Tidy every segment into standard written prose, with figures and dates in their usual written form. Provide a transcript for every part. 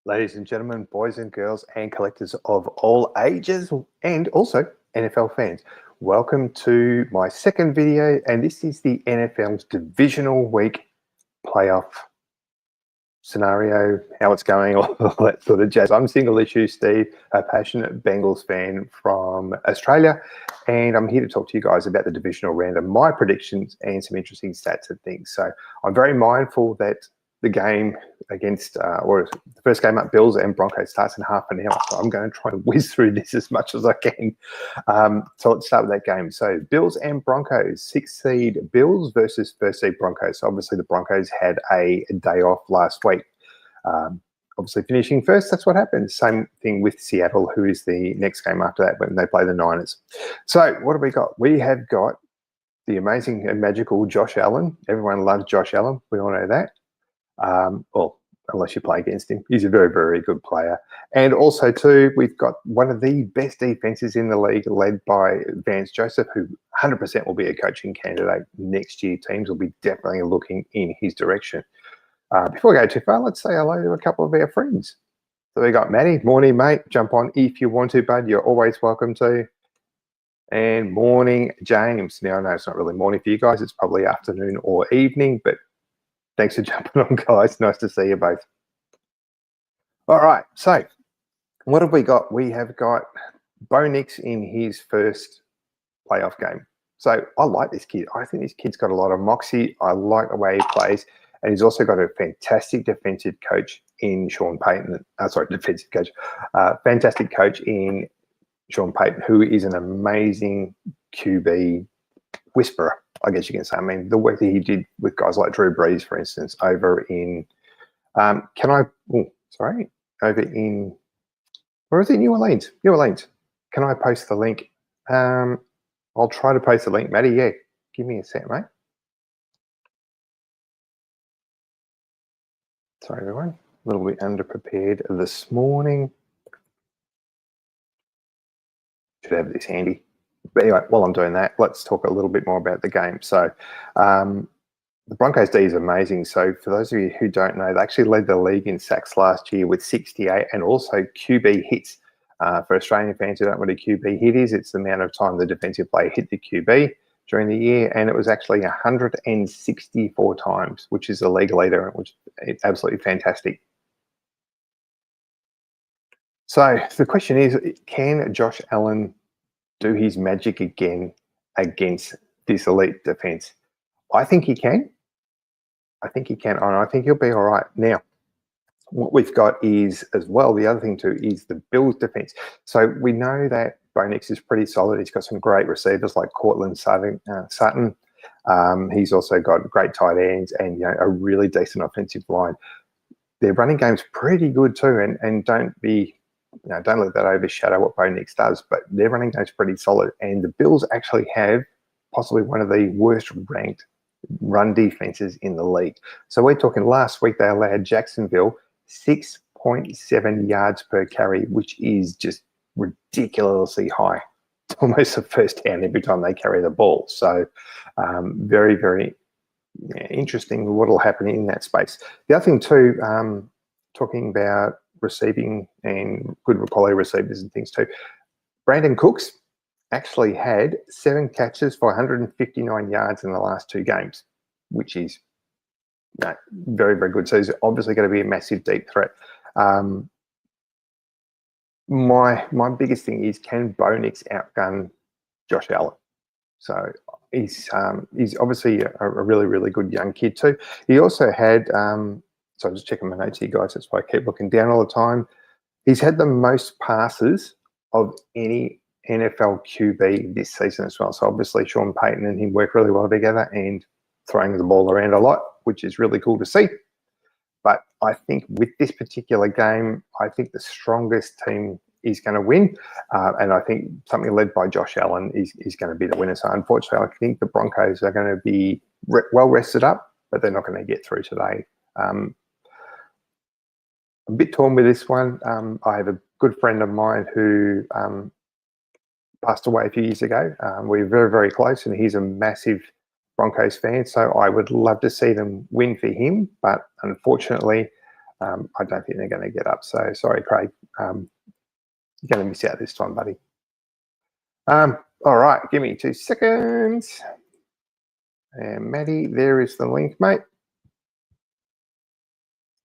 Ladies and gentlemen, boys and girls, and collectors of all ages, and also NFL fans, welcome to my second video, and this is the NFL's Divisional Week Playoff scenario, how it's going, all that sort of jazz. I'm SingleIssue Steve, a passionate Bengals fan from Australia, and I'm here to talk to you guys about the divisional round and my predictions and some interesting stats and things. So I'm very mindful that the game against, or the first game up, Bills and Broncos, starts in half an hour. So I'm going to try and whiz through this as much as I can. So let's start with that game. So Bills and Broncos, 6th seed Bills versus 1st seed Broncos. So obviously the Broncos had a day off last week. Obviously finishing first, that's what happens. Same thing with Seattle, who is the next game after that when they play the Niners. So what have we got? We have got the amazing and magical Josh Allen. Everyone loves Josh Allen. We all know that. Well, unless you play against him. He's a very, very good player. And also, too, we've got one of the best defenses in the league led by Vance Joseph, who 100% will be a coaching candidate next year. Teams will be definitely looking in his direction. Before we go too far, let's say hello to a couple of our friends. So we got Matty. Morning, mate. Jump on if you want to, bud. You're always welcome to. And morning, James. Now, I know it's not really morning for you guys. It's probably afternoon or evening, but thanks for jumping on, guys. Nice to see you both. All right, so what have we got? We have got Bo Nix in his first playoff game. So I like this kid. I think this kid's got a lot of moxie. I like the way he plays. And he's also got a fantastic defensive coach in Sean Payton. Defensive coach. Fantastic coach in Sean Payton, who is an amazing QB whisperer, I guess you can say. I mean, the work that he did with guys like Drew Brees, for instance, over in, over in, where is it? New Orleans. New Orleans. Can I post the link? I'll try to post the link, Matty. Yeah, give me a sec, mate. Sorry, everyone. A little bit underprepared this morning. Should have this handy. But anyway, while I'm doing that, let's talk a little bit more about the game. So the Broncos D is amazing. So for those of you who don't know, they actually led the league in sacks last year with 68 and also QB hits. For Australian fans who don't know what a QB hit is, it's the amount of time the defensive player hit the QB during the year, and it was actually 164 times, which is the league leader, which is absolutely fantastic. So the question is, can Josh Allen do his magic again against this elite defense? I think he can. I think he can, and I think he'll be all right. Now, what we've got is, as well, the other thing too, is the Bills defense. So we know that Bo Nix is pretty solid. He's got some great receivers like Cortland Sutton. He's also got great tight ends and a really decent offensive line. Their running game's pretty good too, and don't let that overshadow what Bo Nix does, but their running game's pretty solid. And the Bills actually have possibly one of the worst ranked run defenses in the league. So we're talking last week, they allowed Jacksonville 6.7 yards per carry, which is just ridiculously high. It's almost the first down every time they carry the ball. So very, very interesting what will happen in that space. The other thing too, talking about receiving and good quality receivers and things too, Brandon Cooks actually had 7 catches for 159 yards in the last 2 games, which is very, very good. So he's obviously going to be a massive deep threat. My biggest thing is, can Bo Nix outgun Josh Allen? So he's obviously a really, really good young kid too. He also had, so I'm just checking my notes here, guys. That's why I keep looking down all the time. He's had the most passes of any NFL QB this season as well. So obviously Sean Payton and him work really well together and throwing the ball around a lot, which is really cool to see. But I think with this particular game, I think the strongest team is going to win. And I think something led by Josh Allen is going to be the winner. So unfortunately, I think the Broncos are going to be well rested up, but they're not going to get through today. I'm a bit torn with this one. I have a good friend of mine who passed away a few years ago. We're very, very close, and he's a massive Broncos fan. So I would love to see them win for him, but unfortunately, I don't think they're going to get up. So sorry, Craig. You're going to miss out this time, buddy. All right, give me 2 seconds. And Maddie, there is the link, mate.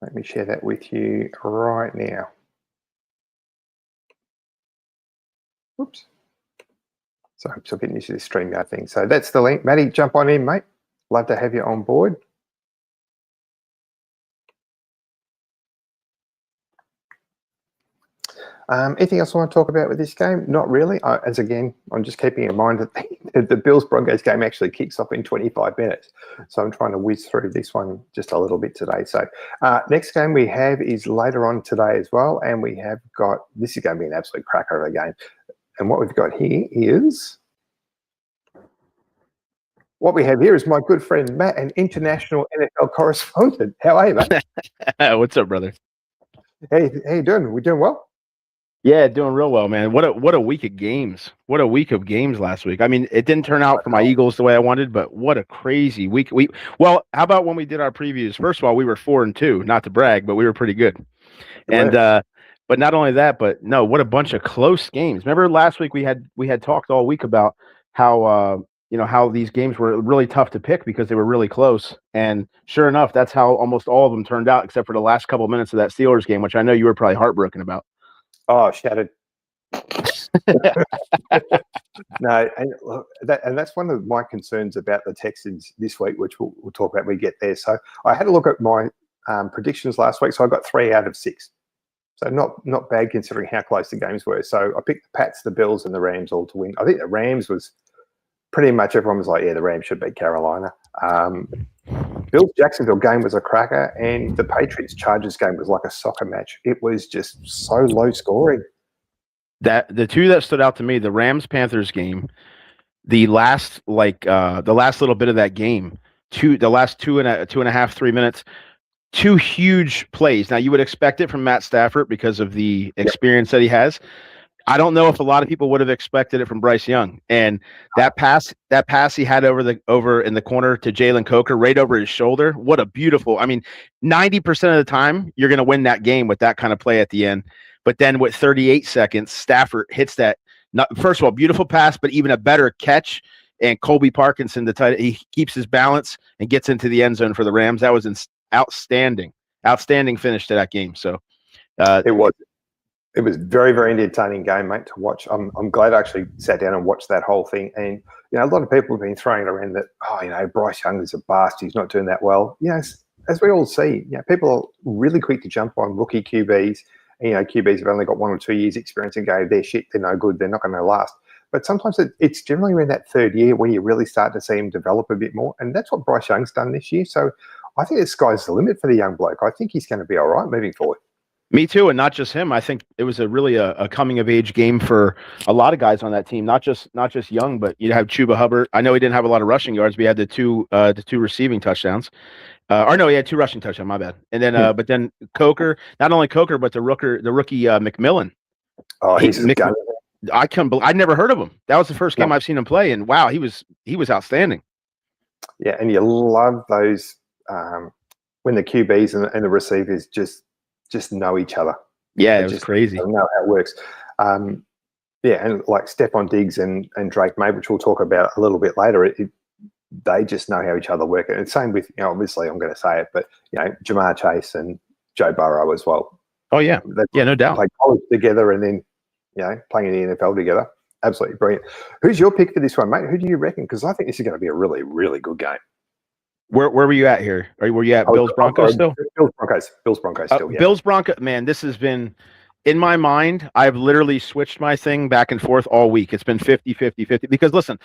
Let me share that with you right now. Oops. Sorry, I'm still getting used to this StreamYard thing. So that's the link. Maddie, jump on in, mate. Love to have you on board. Anything else I want to talk about with this game? Not really. As again, I'm just keeping in mind that the Bills-Broncos game actually kicks off in 25 minutes. So I'm trying to whiz through this one just a little bit today. So next game we have is later on today as well. And we have got, this is going to be an absolute cracker of a game. And what we've got here is, what we have here is my good friend Matt, an international NFL correspondent. How are you, Matt? What's up, brother? Hey, how you doing? We doing well? Yeah, doing real well, man. What a week of games. What a week of games last week. I mean, it didn't turn out for my Eagles the way I wanted, but what a crazy week. Well, how about when we did our previews? First of all, we were 4-2, not to brag, but we were pretty good. And but not only that, but no, what a bunch of close games. Remember last week we had talked all week about how how these games were really tough to pick because they were really close. And sure enough, that's how almost all of them turned out, except for the last couple of minutes of that Steelers game, which I know you were probably heartbroken about. Oh, shattered. No, and that's one of my concerns about the Texans this week, which we'll talk about when we get there. So I had a look at my predictions last week. So I got 3 out of 6. So not bad considering how close the games were. So I picked the Pats, the Bills, and the Rams all to win. I think the Rams was pretty much everyone was like, yeah, the Rams should beat Carolina. Bills-Jacksonville game was a cracker, and the Patriots-Chargers game was like a soccer match. It was just so low scoring. The two that stood out to me, the Rams-Panthers game, the last little bit of that game, the last 2.5, 3 minutes, 2 huge plays. Now you would expect it from Matt Stafford because of the experience that he has. I don't know if a lot of people would have expected it from Bryce Young. And that pass he had over in the corner to Jalen Coker right over his shoulder. What a beautiful, 90% of the time you're going to win that game with that kind of play at the end. But then with 38 seconds, Stafford hits that, first of all, beautiful pass, but even a better catch. And Colby Parkinson, he keeps his balance and gets into the end zone for the Rams. That was an outstanding finish to that game. So It was very, very entertaining game, mate, to watch. I'm glad I actually sat down and watched that whole thing. And, a lot of people have been throwing it around that, Bryce Young is a bust. He's not doing that well. As we all see, people are really quick to jump on rookie QBs. And, QBs have only got 1 or 2 years experience and go, they're shit, they're no good, they're not going to last. But sometimes it's generally around that 3rd year where you really start to see him develop a bit more. And that's what Bryce Young's done this year. So I think the sky's the limit for the young bloke. I think he's going to be all right moving forward. Me too, and not just him. I think it was a coming of age game for a lot of guys on that team. Not just Young, but you have Chuba Hubbard. I know he didn't have a lot of rushing yards, but he had the two receiving touchdowns. He had 2 rushing touchdowns. My bad. And then, but then Coker, not only Coker, but the rookie McMillan. Oh, he's a gun. I never heard of him. That was the first game I've seen him play, and wow, he was outstanding. Yeah, and you love those when the QBs and the receivers just know each other. Yeah, it was crazy. Know how it works. And like Stephon Diggs and Drake May, which we'll talk about a little bit later, they just know how each other work. And same with, obviously I'm going to say it, but, Jamar Chase and Joe Burrow as well. Oh, yeah. No doubt. Played college together and then, playing in the NFL together. Absolutely brilliant. Who's your pick for this one, mate? Who do you reckon? Because I think this is going to be a really, really good game. Where were you at here? Were you at Bills Broncos still? Bills Broncos still. Yeah. Bills Broncos. Man, this has been in my mind. I've literally switched my thing back and forth all week. It's been 50-50-50 because listen,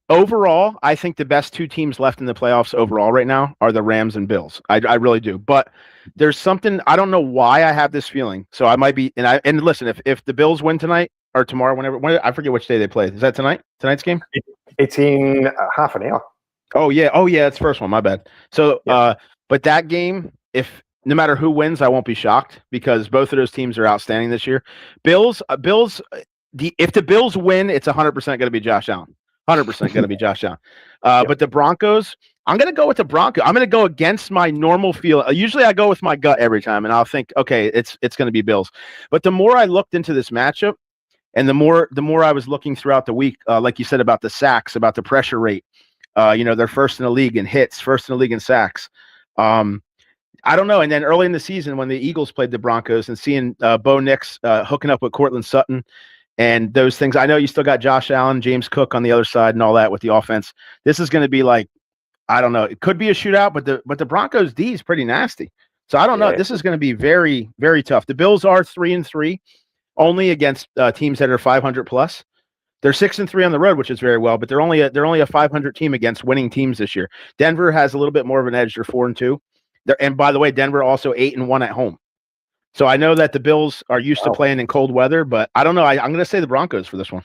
overall, I think the best 2 teams left in the playoffs overall right now are the Rams and Bills. I really do. But there's something, I don't know why I have this feeling. So I might be, and listen, if the Bills win tonight or tomorrow, whenever I forget which day they play. Is that tonight's game? It's in half an hour. Oh yeah, it's the first one. My bad. So, but that game, if no matter who wins, I won't be shocked because both of those teams are outstanding this year. If the Bills win, it's 100% going to be Josh Allen. 100% going to be Josh Allen. But the Broncos, I'm going to go with the Broncos. I'm going to go against my normal feel. Usually I go with my gut every time, and I'll think, okay, it's going to be Bills. But the more I looked into this matchup, and the more I was looking throughout the week, like you said, about the sacks, about the pressure rate, they're first in the league in hits, first in the league in sacks. I don't know. And then early in the season, when the Eagles played the Broncos, and seeing Bo Nix hooking up with Cortland Sutton and those things, I know you still got Josh Allen, James Cook on the other side, and all that with the offense. This is going to be like, I don't know. It could be a shootout, but the Broncos D is pretty nasty. So I don't know. This is going to be very, very tough. The Bills are 3-3, only against teams that are 500 plus. They're 6-3 on the road, which is very well, but they're only a 500 team against winning teams this year. Denver has a little bit more of an edge. They're 4-2. And by the way, Denver also 8-1 at home. So I know that the Bills are used to playing in cold weather, but I don't know. I'm going to say the Broncos for this one.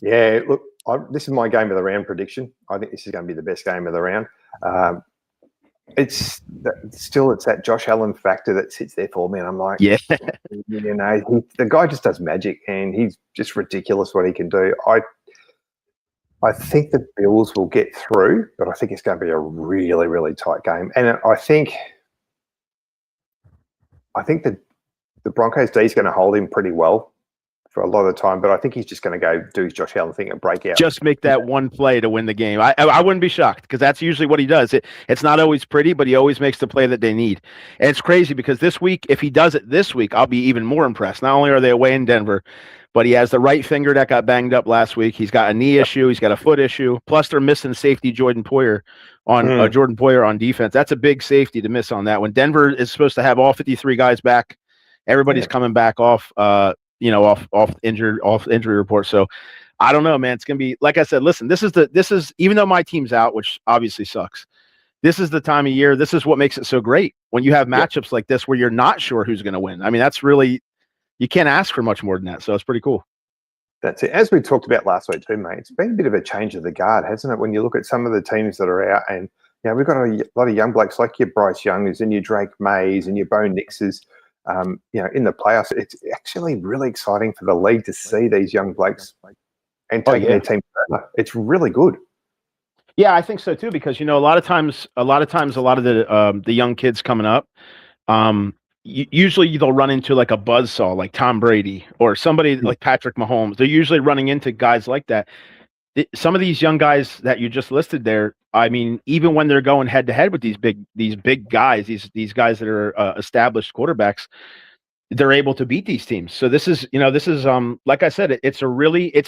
Yeah, look, this is my game of the round prediction. I think this is going to be the best game of the round. It's that Josh Allen factor that sits there for me, and I'm like, the guy just does magic, and he's just ridiculous what he can do. I think the Bills will get through, but I think it's going to be a really, really tight game. And I think that the Broncos D is going to hold him pretty well for a lot of the time, but I think he's just going to go do his Josh Allen thing and break out. Just make that one play to win the game. I wouldn't be shocked, because that's usually what he does. It's not always pretty, but he always makes the play that they need. And it's crazy because this week, if he does it this week, I'll be even more impressed. Not only are they away in Denver, but he has the right finger that got banged up last week. He's got a knee issue. He's got a foot issue. Plus, they're missing safety Jordan Poyer on defense. That's a big safety to miss on that. When Denver is supposed to have all 53 guys back, everybody's coming back off injury report. So I don't know, man. It's gonna be, like I said, listen, this is even though my team's out, which obviously sucks, this is the time of year. This is what makes it so great when you have matchups like this where you're not sure who's gonna win. I mean, that's really, you can't ask for much more than that. So it's pretty cool. That's it. As we talked about last week too, mate, it's been a bit of a change of the guard, hasn't it? When you look at some of the teams that are out, and we've got a lot of young blokes like your Bryce Youngers and your Drake Mays and your Bo Nixes, in the playoffs. It's actually really exciting for the league to see these young blokes and taking their team further. It's really good. Yeah, I think so too, because a lot of times a lot of the young kids coming up, usually they'll run into like a buzzsaw like Tom Brady or somebody like Patrick Mahomes. They're usually running into guys like that. Some of these young guys that you just listed there, I mean, even when they're going head to head with these big guys, these guys that are established quarterbacks, they're able to beat these teams. So this is like I said, it's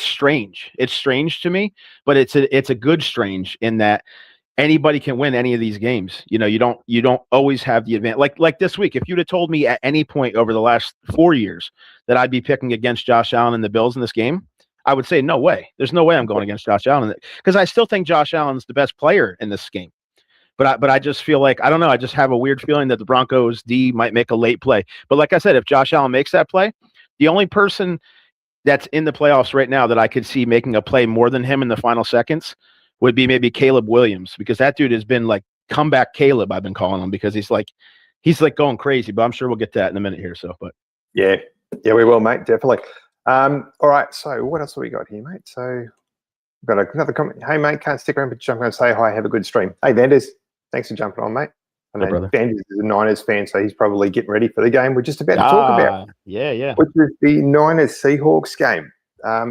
strange. It's strange to me, but it's a good strange in that anybody can win any of these games. You don't always have the advantage. Like this week, if you'd have told me at any point over the last 4 years that I'd be picking against Josh Allen and the Bills in this game, I would say no way. There's no way I'm going against Josh Allen, because I still think Josh Allen's the best player in this game. But I just feel like, I don't know, I just have a weird feeling that the Broncos D might make a late play. But like I said, if Josh Allen makes that play, the only person that's in the playoffs right now that I could see making a play more than him in the final seconds would be maybe Caleb Williams, because that dude has been like comeback Caleb, I've been calling him, because he's like going crazy. But I'm sure we'll get to that in a minute here. So, but yeah, we will, mate, definitely. All right, so what else have we got here, mate? So we've got another comment. Hey, mate, can't stick around, but jump on and say hi. Have a good stream. Hey, Vanders, thanks for jumping on, mate. I know Vanders is a Niners fan, so he's probably getting ready for the game we're just about to talk about. Yeah. Which is the Niners-Seahawks game.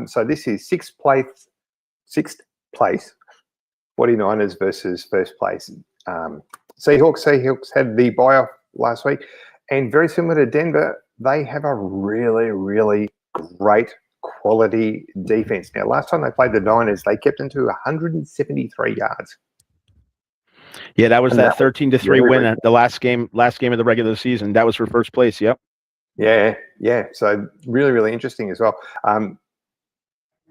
So this is sixth place 49ers versus first place Seahawks. Seahawks had the bye-off last week, and very similar to Denver, they have a really, really great quality defense. Now, last time they played the Niners, they kept them to 173 yards. Yeah, that was that 13-3 win at the last game of the regular season. That was for first place. Yep. Yeah. So really, really interesting as well.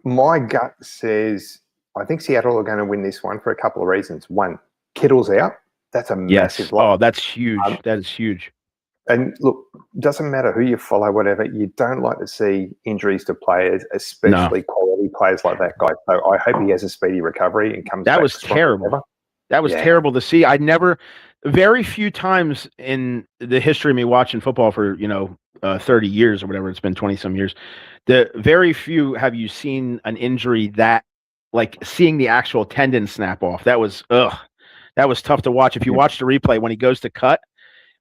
My gut says I think Seattle are going to win this one for a couple of reasons. One, Kittle's out. That's a massive loss. Oh, that's huge. That is huge. And look, doesn't matter who you follow, whatever, you don't like to see injuries to players, especially quality players like that guy. So I hope he has a speedy recovery and comes back. That was terrible. That was terrible to see. Very few times in the history of me watching football for, 30 years or whatever, it's been 20 some years. The very few have you seen an injury that like seeing the actual tendon snap off. That was tough to watch. If you watch the replay, when he goes to cut,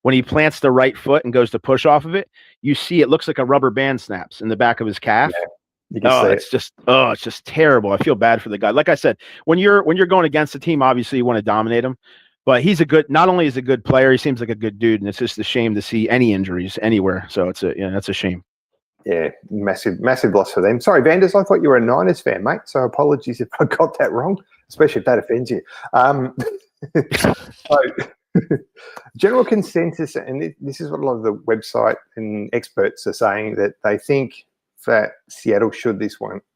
when he plants the right foot and goes to push off of it, you see it looks like a rubber band snaps in the back of his calf. Yeah, you can see it's just terrible. I feel bad for the guy. Like I said, when you're going against the team, obviously you want to dominate him. But not only is he a good player, he seems like a good dude, and it's just a shame to see any injuries anywhere. So that's a shame. Yeah, massive loss for them. Sorry, Vanders, I thought you were a Niners fan, mate. So apologies if I got that wrong, especially if that offends you. So, general consensus, and this is what a lot of the website and experts are saying, that they think that Seattle should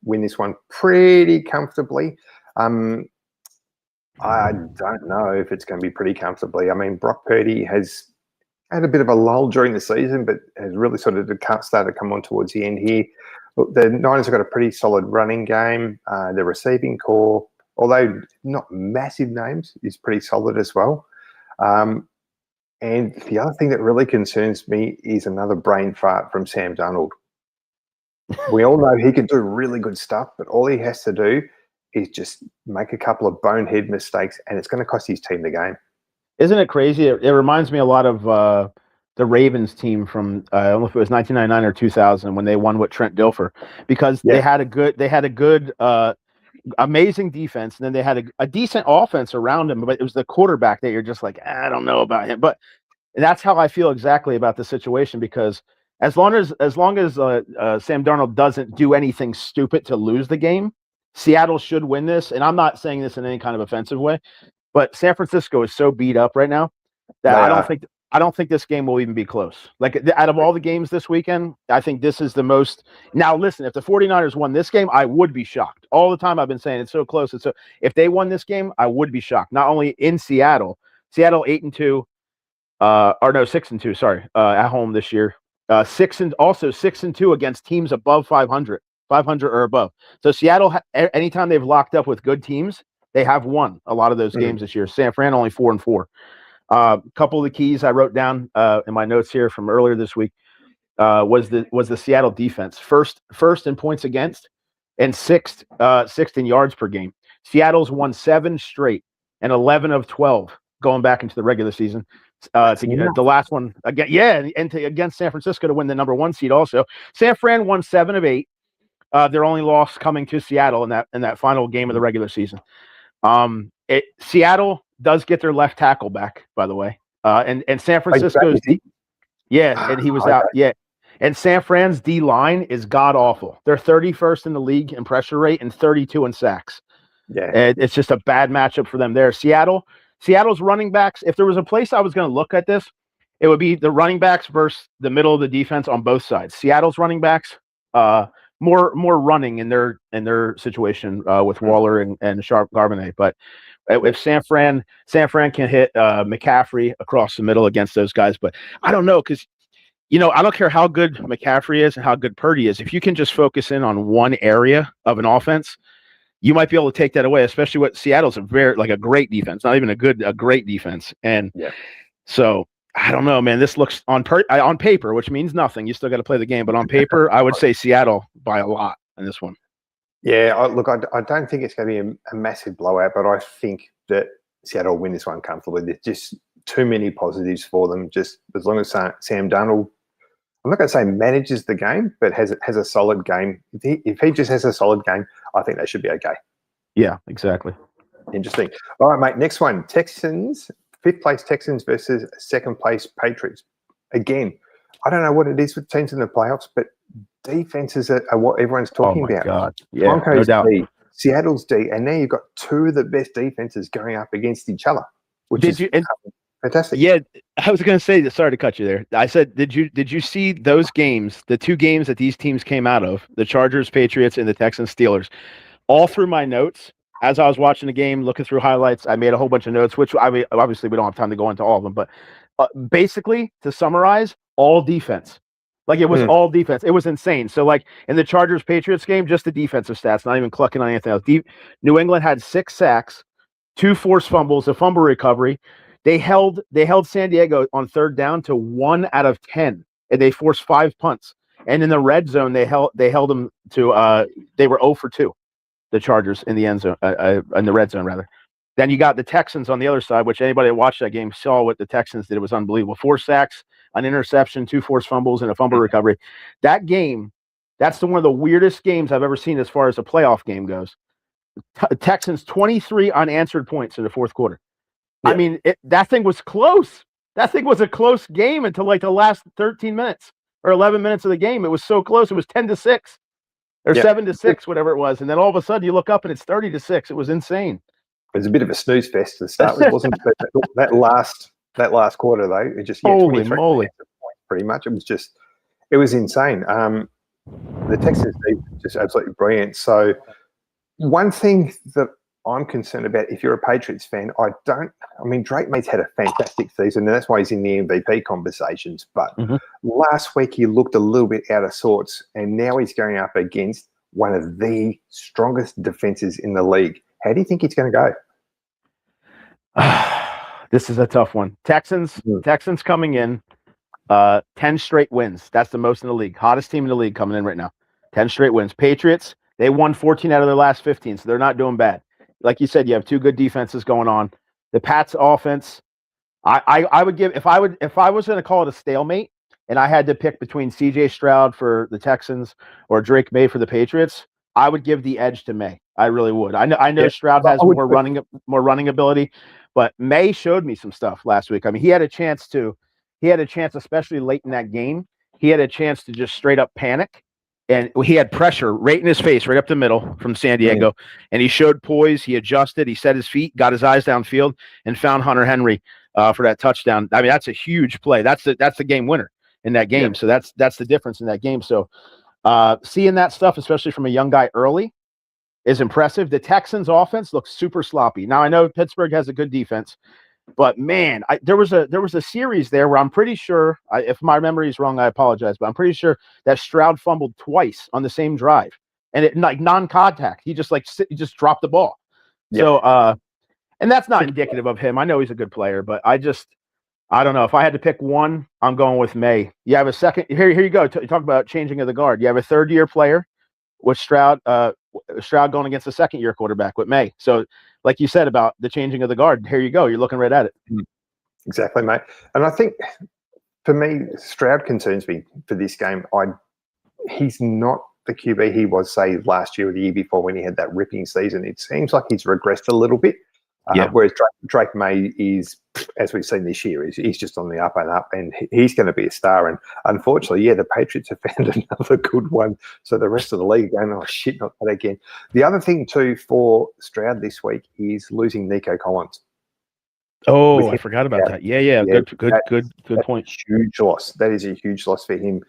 win this one pretty comfortably. I don't know if it's going to be pretty comfortably. I mean, Brock Purdy has had a bit of a lull during the season, but has really sort of started to come on towards the end here. Look, the Niners have got a pretty solid running game. Their receiving core, although not massive names, is pretty solid as well. And the other thing that really concerns me is another brain fart from Sam Darnold. We all know he can do really good stuff, but all he has to do is just make a couple of bonehead mistakes, and it's going to cost his team the game. Isn't it crazy? It reminds me a lot of the Ravens team from I don't know if it was 1999 or 2000 when they won with Trent Dilfer, because they had a good amazing defense, and then they had a decent offense around him, but it was the quarterback that you're just like, I don't know about him. But that's how I feel exactly about the situation, because as long as Sam Darnold doesn't do anything stupid to lose the game, Seattle should win this. And I'm not saying this in any kind of offensive way, but San Francisco is so beat up right now that I don't think this game will even be close. Like, out of all the games this weekend, I think this is the most. Now, listen, if the 49ers won this game, I would be shocked. All the time I've been saying it's so close. And so if they won this game, I would be shocked. Not only in Seattle 8-2, 6-2, sorry, at home this year. 6-2 against teams above 500 or above. So Seattle, anytime they've locked up with good teams, they have won a lot of those games this year. San Fran only 4-4. Couple of the keys I wrote down in my notes here from earlier this week was the Seattle defense. First in points against, and sixth in yards per game. Seattle's won 7 straight and 11 of 12 going back into the regular season. The last one again, against San Francisco to win the number 1 seed. Also, San Fran won 7 of 8. Their only loss coming to Seattle in that final game of the regular season. Seattle does get their left tackle back, by the way, and San Francisco's and he was out. Yeah, and San Fran's D line is god awful. They're 31st in the league in pressure rate and 32 in sacks. Yeah, and it's just a bad matchup for them there. Seattle's running backs. If there was a place I was going to look at this, it would be the running backs versus the middle of the defense on both sides. Seattle's running backs, more running in their situation with Waller and Sharp Garbonet. But if San Fran can hit McCaffrey across the middle against those guys, but I don't know, because I don't care how good McCaffrey is and how good Purdy is. If you can just focus in on one area of an offense, you might be able to take that away, especially what Seattle's a great defense, not even a great defense. And so I don't know, man, this looks on paper, which means nothing. You still got to play the game, but on paper, I would say Seattle by a lot in this one. Yeah, I don't think it's going to be a massive blowout, but I think that Seattle will win this one comfortably. There's just too many positives for them. Just as long as Sam Darnold, I'm not going to say manages the game, but has a solid game. If he just has a solid game, I think they should be okay. Yeah, exactly. Interesting. All right, mate. Next one: Texans, 5th place Texans versus 2nd place Patriots. Again, I don't know what it is with teams in the playoffs, but defenses are what everyone's talking about. God. Yeah, Broncos no doubt. D, Seattle's D, and now you've got 2 of the best defenses going up against each other, which is fantastic. Yeah, I was going to say, sorry to cut you there. I said, did you see those games, the 2 games that these teams came out of, the Chargers, Patriots, and the Texans, Steelers? All through my notes, as I was watching the game, looking through highlights, I made a whole bunch of notes, which obviously we don't have time to go into all of them, but basically, to summarize, all defense. Like, it was all defense. It was insane. So, like, in the Chargers-Patriots game, just the defensive stats, not even clucking on anything else. New England had 6 sacks, 2 forced fumbles, a fumble recovery. They held San Diego on 3rd down to 1 out of 10, and they forced 5 punts. And in the red zone, they held them to they were 0 for 2. the Chargers in the end zone, in the red zone rather. Then you got the Texans on the other side, which anybody that watched that game saw what the Texans did. It was unbelievable. 4 sacks, an interception, 2 forced fumbles, and a fumble recovery. That game, that's one of the weirdest games I've ever seen as far as a playoff game goes. Texans 23 unanswered points in the fourth quarter. Yeah. I mean, that thing was close. That thing was a close game until like the last 13 minutes or 11 minutes of the game. It was so close. It was 10-6 or 7-6, whatever it was. And then all of a sudden you look up and it's 30-6. It was insane. It was a bit of a snooze fest to start with, wasn't it? that last quarter, though, it just holy moly, pretty much. It was insane. The Texans just absolutely brilliant. So one thing that I'm concerned about, if you're a Patriots fan, Drake May's had a fantastic season, and that's why he's in the MVP conversations. But last week he looked a little bit out of sorts, and now he's going up against one of the strongest defenses in the league. How do you think it's going to go? This is a tough one. Texans coming in, 10 straight wins. That's the most in the league. Hottest team in the league coming in right now. 10 straight wins. Patriots, they won 14 out of their last 15, so they're not doing bad. Like you said, you have 2 good defenses going on. The Pats offense, I would give, if I was going to call it a stalemate and I had to pick between CJ Stroud for the Texans or Drake May for the Patriots, I would give the edge to May. I really would. I know Stroud has more running ability, but May showed me some stuff last week. I mean, he had a chance, especially late in that game. He had a chance to just straight up panic, and he had pressure right in his face, right up the middle from San Diego, and he showed poise. He adjusted. He set his feet, got his eyes downfield, and found Hunter Henry for that touchdown. I mean, that's a huge play. That's the game winner in that game. Yeah. So that's the difference in that game. So seeing that stuff, especially from a young guy early, is impressive. The Texans offense looks super sloppy. Now I know Pittsburgh has a good defense, but man, there was a series there where I'm pretty sure, if my memory is wrong, I apologize, but I'm pretty sure that Stroud fumbled twice on the same drive, and it like non-contact. He just dropped the ball. Yep. So and that's not indicative of him. I know he's a good player, but I don't know. If I had to pick one, I'm going with May. You have a second. Here you go. Talk about changing of the guard. You have a third-year player with Stroud going against a second-year quarterback with May. So, like you said about the changing of the guard, here you go. You're looking right at it. Exactly, mate. And I think, for me, Stroud concerns me for this game. He's not the QB he was, say, last year or the year before when he had that ripping season. It seems like he's regressed a little bit. Whereas Drake May is, as we've seen this year, he's just on the up and up, and he's going to be a star. And unfortunately, the Patriots have found another good one. So the rest of the league are going, oh, shit, not that again. The other thing, too, for Stroud this week is losing Nico Collins. Oh, I forgot about that. Yeah. Good point. Huge loss. That is a huge loss for him.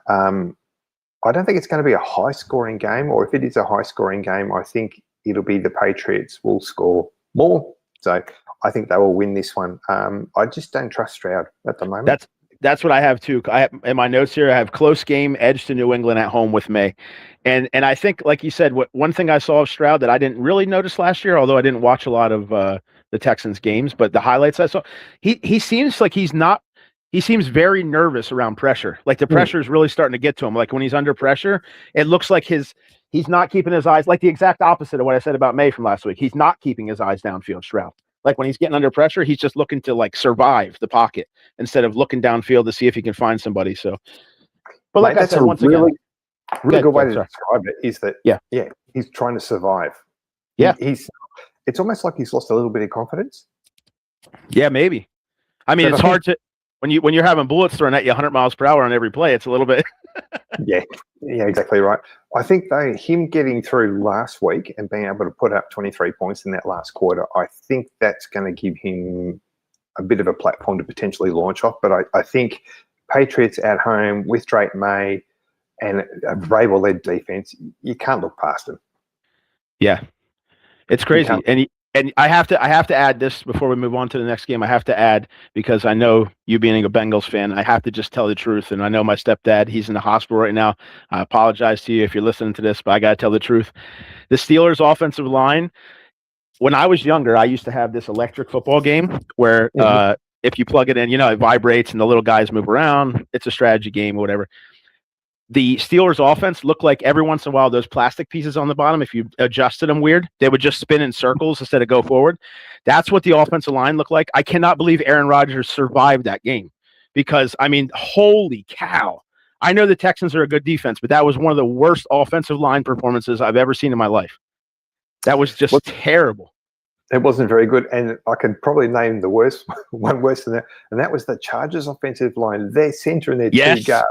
I don't think it's going to be a high-scoring game, or if it is a high-scoring game, I think it'll be the Patriots will score more. So I think they will win this one. I just don't trust Stroud at the moment. That's what I have too. I have in my notes here. I have close game, edge to New England at home with May, and I think, like you said, one thing I saw of Stroud that I didn't really notice last year, although I didn't watch a lot of the Texans games, but the highlights I saw, he seems like he's not. He seems very nervous around pressure. Like the pressure is really starting to get to him. Like when he's under pressure, it looks like he's not keeping his eyes, like the exact opposite of what I said about May from last week. He's not keeping his eyes downfield, Stroud. Like when he's getting under pressure, he's just looking to like survive the pocket instead of looking downfield to see if he can find somebody. So, but like I said, once again, really good way to describe it is that, he's trying to survive. Yeah. It's almost like he's lost a little bit of confidence. Yeah, maybe. I mean, it's hard to, when you're having bullets thrown at you 100 miles per hour on every play, it's a little bit. Yeah, exactly right. I think though, him getting through last week and being able to put up 23 points in that last quarter, I think that's going to give him a bit of a platform to potentially launch off. But I think Patriots at home with Drake May and a Vrabel-led defense, you can't look past them. Yeah, it's crazy. And I have to add this before we move on to the next game. I have to add, because I know you being a Bengals fan, I have to just tell the truth. And I know my stepdad, he's in the hospital right now. I apologize to you if you're listening to this, but I got to tell the truth. The Steelers offensive line, when I was younger, I used to have this electric football game where if you plug it in, it vibrates and the little guys move around. It's a strategy game or whatever. the Steelers offense looked like every once in a while those plastic pieces on the bottom, if you adjusted them weird, they would just spin in circles instead of go forward. That's what the offensive line looked like. I cannot believe Aaron Rodgers survived that game because, I mean, holy cow. I know the Texans are a good defense, but that was one of the worst offensive line performances I've ever seen in my life. That was just terrible. It wasn't very good, and I can probably name the worst one worse than that, and that was the Chargers' offensive line. Their center and their two guards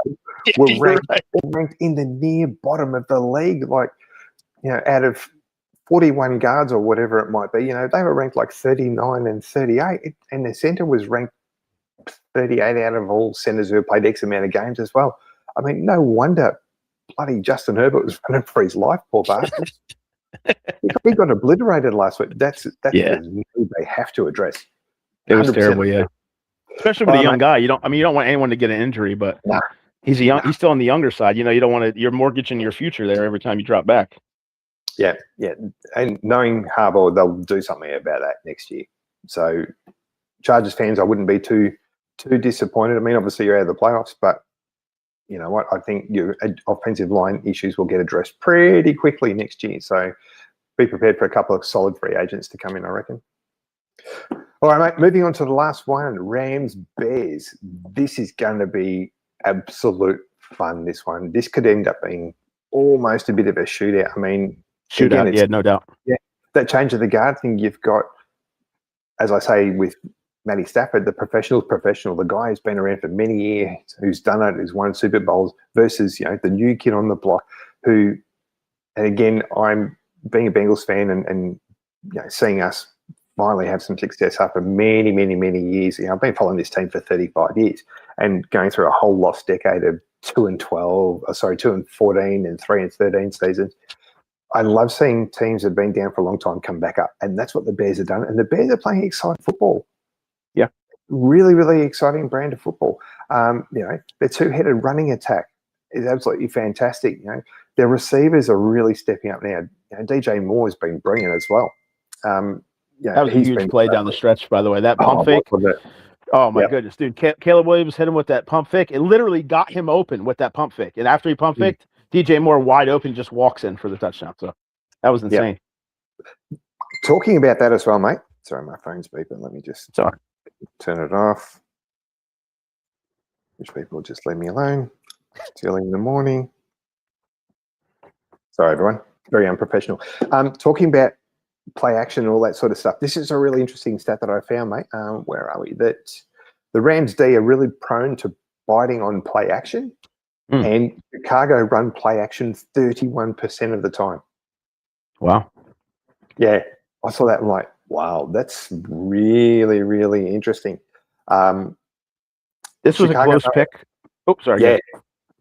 were ranked in the near bottom of the league, like, you know, out of 41 guards or whatever it might be. You know, they were ranked like 39 and 38, and the center was ranked 38 out of all centers who have played X amount of games as well. I mean, no wonder bloody Justin Herbert was running for his life, poor bastard. He got obliterated last week. That's the need they have to address. It was terrible, yeah. Especially with a young guy. You don't want anyone to get an injury, but he's still on the younger side. You know, you don't want to. You're mortgaging your future there every time you drop back. Yeah. And knowing Harbaugh, they'll do something about that next year. So, Chargers fans, I wouldn't be too disappointed. I mean, obviously you're out of the playoffs, but you know what? I think your offensive line issues will get addressed pretty quickly next year. So be prepared for a couple of solid free agents to come in, I reckon. All right, mate, moving on to the last one, Rams-Bears. This is going to be absolute fun, this one. This could end up being almost a bit of a shootout. I mean, shootout, yeah, no doubt. Yeah, that change of the guard thing, you've got, as I say, with Matty Stafford, the professional, the guy who's been around for many years, who's done it, who's won Super Bowls, versus, you know, the new kid on the block who, and again, I'm being a Bengals fan and you know, seeing us finally have some success after many years. You know, I've been following this team for 35 years and going through a whole lost decade of 2 and 14 and 3 and 13 seasons. I love seeing teams that have been down for a long time come back up, and that's what the Bears have done. And the Bears are playing exciting football. Yeah, really exciting brand of football. You know, their two-headed running attack is absolutely fantastic. You know, their receivers are really stepping up now. You know, DJ Moore has been brilliant as well. Yeah, that was a huge play down the stretch, by the way. That pump fake. Oh my goodness, dude! Caleb Williams hit him with that pump fake. It literally got him open with that pump fake. And after he pump faked, DJ Moore wide open just walks in for the touchdown. So that was insane. Yeah. Talking about that as well, mate. Sorry, my phone's beeping. Let me just turn it off. Which people just leave me alone. It's early in the morning. Sorry, everyone. Very unprofessional. Talking about play action and all that sort of stuff. This is a really interesting stat that I found, mate. Where are we? That the Rams D are really prone to biting on play action, and Chicago run play action 31% of the time. Wow. Yeah, I saw that and I'm like, wow, that's really interesting. This was Chicago, a close pick. Oh, sorry. Yeah.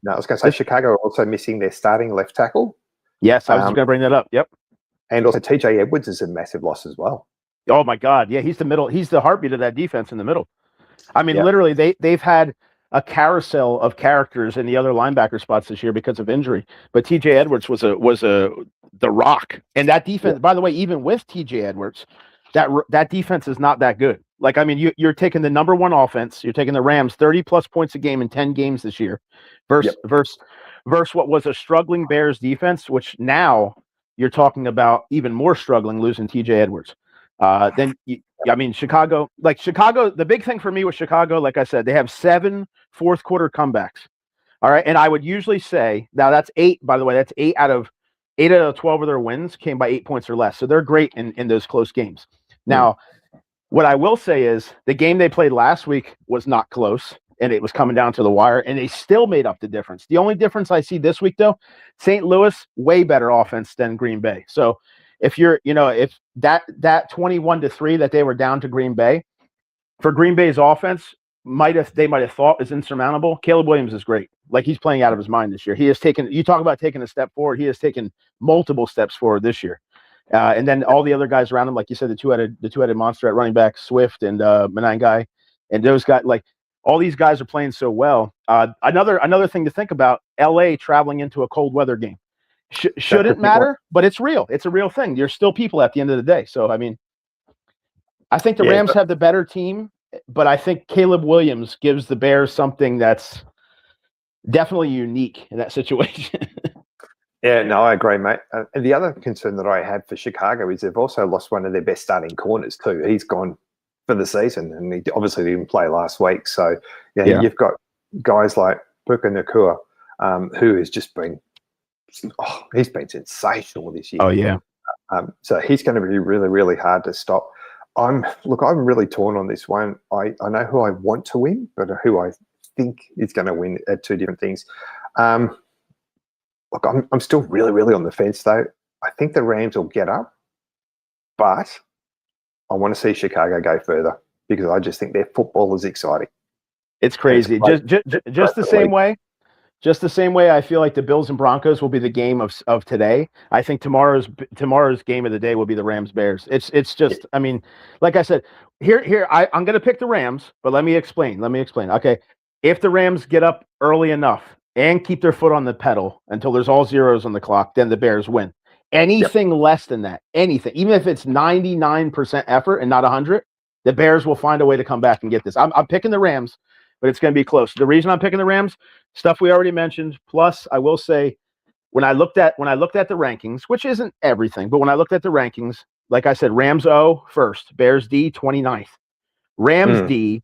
No, I was going to say Chicago are also missing their starting left tackle. Yes, I was just going to bring that up. Yep. And also TJ Edwards is a massive loss as well. Oh my God. Yeah, he's the middle. He's the heartbeat of that defense in the middle. I mean, literally they've had a carousel of characters in the other linebacker spots this year because of injury. But TJ Edwards was the rock. And that defense, by the way, even with TJ Edwards, that defense is not that good. Like, I mean, you're taking the number one offense, you're taking the Rams 30+ points a game in 10 games this year versus what was a struggling Bears defense, which now you're talking about even more struggling, losing TJ Edwards. Chicago, the big thing for me with Chicago, like I said, they have 7 fourth quarter comebacks. All right. And I would usually say, now that's 8, by the way, that's 8 out of 12 of their wins came by 8 points or less. So they're great in those close games. Now, what I will say is the game they played last week was not close, and it was coming down to the wire, and they still made up the difference. The only difference I see this week, though, St. Louis, way better offense than Green Bay. So if if that 21-3 that they were down to Green Bay, for Green Bay's offense, they might have thought is insurmountable. Caleb Williams is great. Like, he's playing out of his mind this year. He has taken, you talk about taking a step forward, he has taken multiple steps forward this year. And then all the other guys around him, like you said, the two-headed monster at running back, Swift and Manangai, and those guys, like, all these guys are playing so well. Another thing to think about: LA traveling into a cold weather game shouldn't matter, but it's real. It's a real thing. You're still people at the end of the day. So I mean, I think the Rams have the better team, but I think Caleb Williams gives the Bears something that's definitely unique in that situation. Yeah, no, I agree, mate. And the other concern that I have for Chicago is they've also lost one of their best starting corners too. He's gone for the season, and he obviously didn't play last week. So, yeah. You've got guys like Puka Nakua, who has just been, he's been sensational this year. Oh, yeah. So he's going to be really, really hard to stop. I'm really torn on this one. I know who I want to win, but who I think is going to win are two different things. Look, I'm still really, really on the fence, though. I think the Rams will get up, but I want to see Chicago go further because I just think their football is exciting. It's crazy. Just the same way. Just the same way I feel like the Bills and Broncos will be the game of today. I think tomorrow's game of the day will be the Rams Bears. It's just, I mean, like I said, I'm going to pick the Rams, but let me explain. Okay, if the Rams get up early enough and keep their foot on the pedal until there's all zeros on the clock, then the Bears win. Anything less than that, anything, even if it's 99% effort and not 100, the Bears will find a way to come back and get this. I'm picking the Rams, but it's going to be close. The reason I'm picking the Rams, stuff we already mentioned. Plus, I will say, when I looked at the rankings, which isn't everything, but when I looked at the rankings, like I said, Rams O first, Bears D 29th, Rams D.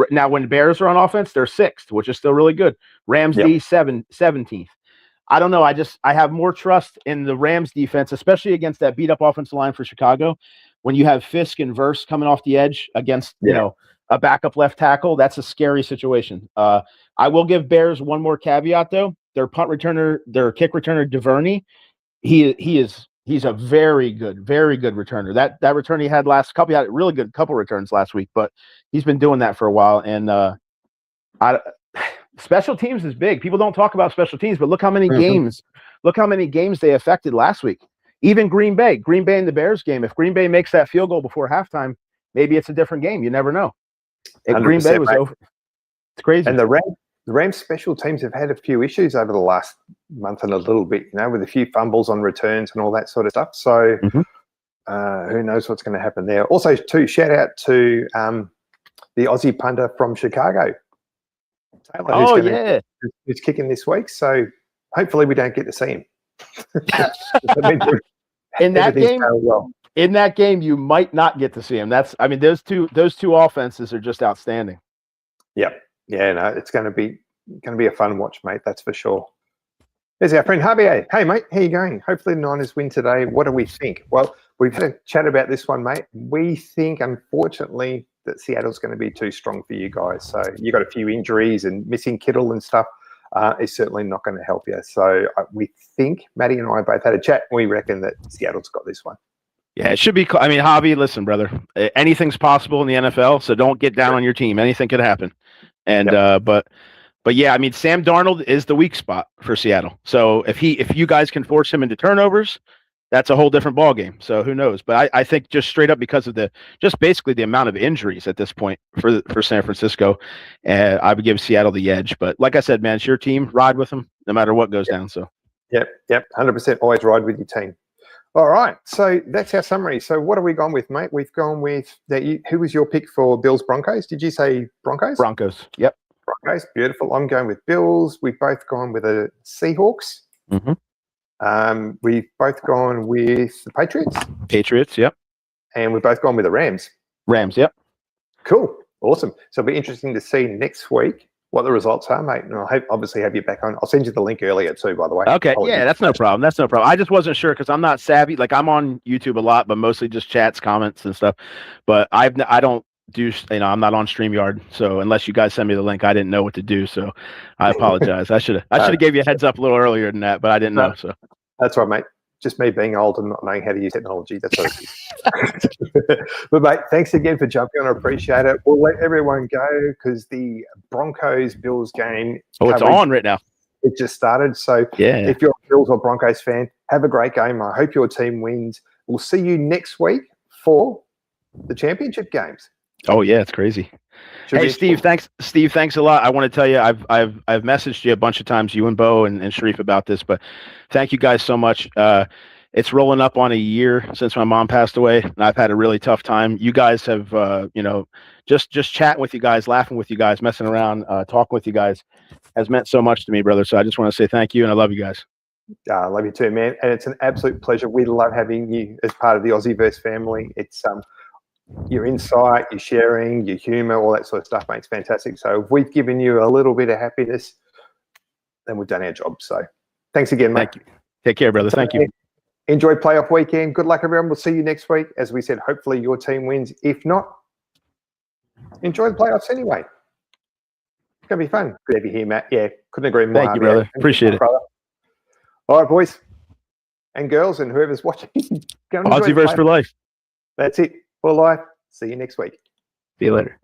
Now, when Bears are on offense, they're 6th, which is still really good. Rams D 17th. I don't know. I have more trust in the Rams defense, especially against that beat up offensive line for Chicago. When you have Fisk and Verse coming off the edge against a backup left tackle, that's a scary situation. I will give Bears one more caveat though. Their kick returner, DuVernay, he's a very good returner. That return he had he had a really good couple returns last week, but he's been doing that for a while. And special teams is big. People don't talk about special teams, but look how many games they affected last week. Even Green Bay and the Bears game. If Green Bay makes that field goal before halftime, maybe it's a different game. You never know. If Green Bay was over, it's crazy. And the Rams special teams have had a few issues over the last month and a little bit, with a few fumbles on returns and all that sort of stuff. So who knows what's going to happen there. Also, too, shout out to the Aussie punter from Chicago, Taylor, who's kicking this week. So hopefully we don't get to see him. In that game, you might not get to see him. Those two offenses are just outstanding. Yep. Yeah, no, it's going to be a fun watch, mate. That's for sure. There's our friend Javier. Hey, mate, how you going? Hopefully the Niners win today. What do we think? Well, we've had a chat about this one, mate. We think, unfortunately, that Seattle's going to be too strong for you guys. So you got a few injuries and missing Kittle and stuff. Is certainly not going to help you. So we think, Matty and I both had a chat, and we reckon that Seattle's got this one. Yeah, it should be. Javi, listen, brother, anything's possible in the NFL, so don't get down on your team. Anything could happen. And but yeah, Sam Darnold is the weak spot for Seattle. So if you guys can force him into turnovers, that's a whole different ballgame. So who knows? But I think just straight up because of basically the amount of injuries at this point for San Francisco, I would give Seattle the edge. But like I said, man, it's your team. Ride with them no matter what goes down. So yep, 100%. Always ride with your team. All right, so that's our summary. So what have we gone with, mate? We've gone with who was your pick for Bills Broncos? Did you say Broncos? Broncos. Yep. Broncos. Beautiful. I'm going with Bills. We've both gone with the Seahawks. We've both gone with the Patriots. Patriots. Yep. And we've both gone with the Rams. Rams. Yep. Cool. Awesome. So it'll be interesting to see next week what the results are, mate. And I'll obviously have you back on. I'll send you the link earlier too, by the way. Okay. Yeah, that's no problem. I just wasn't sure because I'm not savvy. Like I'm on YouTube a lot, but mostly just chats, comments, and stuff. But I don't do. I'm not on StreamYard. So unless you guys send me the link, I didn't know what to do. So I apologize. I should have gave you a heads up a little earlier than that, but I didn't know. So that's right, mate. Just me being old and not knowing how to use technology. That's all. But, mate, thanks again for jumping on. I appreciate it. We'll let everyone go because the Broncos-Bills game... it's on right now. It just started. So if you're a Bills or Broncos fan, have a great game. I hope your team wins. We'll see you next week for the championship games. Oh, yeah, it's crazy. Hey, Steve, thanks. Steve, thanks a lot. I want to tell you, I've messaged you a bunch of times, you and Bo and Sharif, about this, but thank you guys so much. It's rolling up on a year since my mom passed away, and I've had a really tough time. You guys have, just chatting with you guys, laughing with you guys, messing around, talking with you guys has meant so much to me, brother. So I just want to say thank you, and I love you guys. I love you too, man. And it's an absolute pleasure. We love having you as part of the Aussieverse family. It's your insight, your sharing, your humor, all that sort of stuff, mate. It's fantastic. So if we've given you a little bit of happiness, then we've done our job. So thanks again, mate. Thank you. Take care, brother. Thank you. Enjoy playoff weekend. Good luck, everyone. We'll see you next week. As we said, hopefully your team wins. If not, enjoy the playoffs anyway. It's going to be fun. Good to have you here, Matt. Yeah, couldn't agree more. Thank you, brother. Appreciate it. Brother. All right, boys and girls and whoever's watching. Go and enjoy Aussieverse for life. That's it for life. See you next week. See you later.